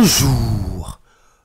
Bonjour.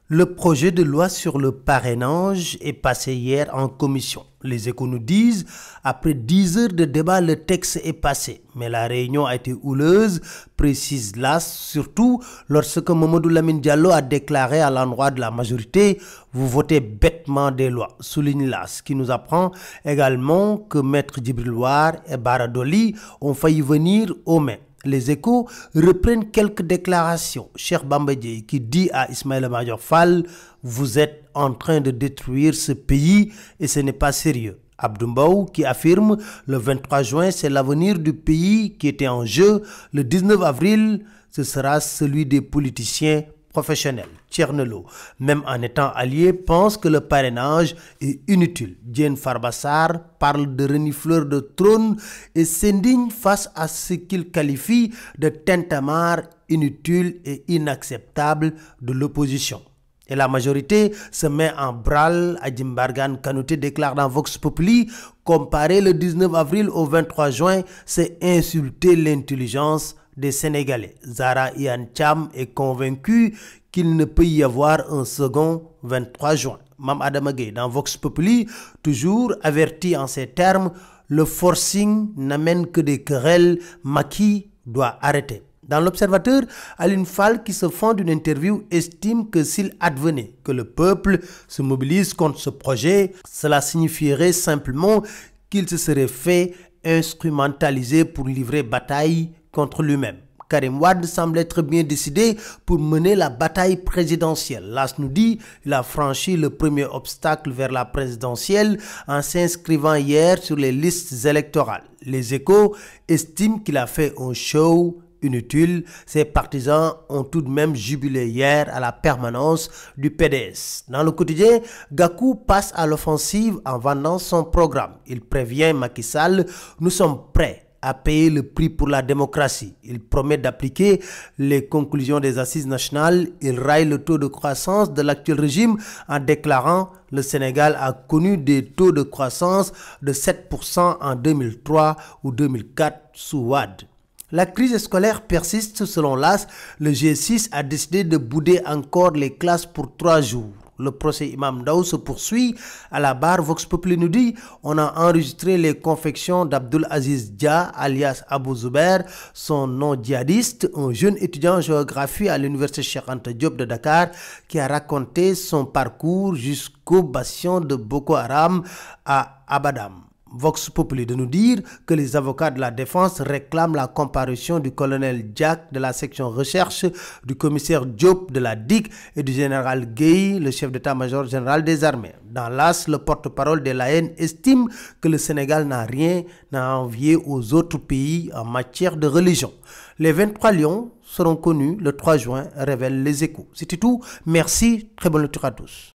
Le projet de loi sur le parrainage est passé hier en commission. Les Échos nous disent, après 10 heures de débat, le texte est passé. Mais la réunion a été houleuse, précise l'AS, surtout lorsque Mamadou Lamine Diallo a déclaré à l'endroit de la majorité « Vous votez bêtement des lois », souligne l'AS, qui nous apprend également que Maître Djibril War et Bara Dolly ont failli venir aux mains. Les Échos reprennent quelques déclarations. Cheikh Bamba Dièye qui dit à Ismaïla Madior Fall « Vous êtes en train de détruire ce pays et ce n'est pas sérieux ». Abdou Mbow qui affirme « Le 23 juin, c'est l'avenir du pays qui était en jeu. Le 19 avril, ce sera celui des politiciens professionnels. » Thierno Lo, même en étant allié, pense que le parrainage est inutile. Diène Farba Sarr parle de renifleur de trône et s'indigne face à ce qu'il qualifie de tintamarre inutile et inacceptable de l'opposition. Et la majorité se met en branle. Adjim Bargane Kanouté déclare dans Vox Populi « Comparer le 19 avril au 23 juin, c'est insulter l'intelligence des Sénégalais. » Zahra Iyane Thiam est convaincu qu'il ne peut y avoir un second 23 juin. Mame Adama Gueye dans Vox Populi, toujours averti en ces termes, le forcing n'amène que des querelles, Macky doit arrêter. Dans l'Observateur, Aline Fall, qui se fend d'une interview, estime que s'il advenait que le peuple se mobilise contre ce projet, cela signifierait simplement qu'il se serait fait instrumentaliser pour livrer bataille contre lui-même. Karim Wade semble être bien décidé pour mener la bataille présidentielle. L'AS nous dit qu'il a franchi le premier obstacle vers la présidentielle en s'inscrivant hier sur les listes électorales. Les Échos estiment qu'il a fait un show inutile. Ses partisans ont tout de même jubilé hier à la permanence du PDS. Dans le quotidien, Gakou passe à l'offensive en vendant son programme. Il prévient Macky Sall, nous sommes prêts à payer le prix pour la démocratie. Il promet d'appliquer les conclusions des assises nationales. Il raille le taux de croissance de l'actuel régime en déclarant le Sénégal a connu des taux de croissance de 7% en 2003 ou 2004 sous Wade. La crise scolaire persiste selon l'AS. Le G6 a décidé de bouder encore les classes pour 3 jours. Le procès Imam Ndao se poursuit à la barre. Vox Populi nous dit on a enregistré les confections d'Abdoul Aziz Dia alias Abou Zuber, son nom djihadiste, un jeune étudiant en géographie à l'université Cheikh Anta Diop de Dakar qui a raconté son parcours jusqu'au bastion de Boko Haram à Abadam. Vox Populi de nous dire que les avocats de la défense réclament la comparution du colonel Diack de la section recherche, du commissaire Diop de la DIC et du général Gueye, le chef d'état-major général des armées. Dans l'AS, le porte-parole de l'AN estime que le Sénégal n'a rien à envier aux autres pays en matière de religion. Les 23 lions seront connus le 3 juin, révèlent les Échos. C'était tout. Merci. Très bonne lecture à tous.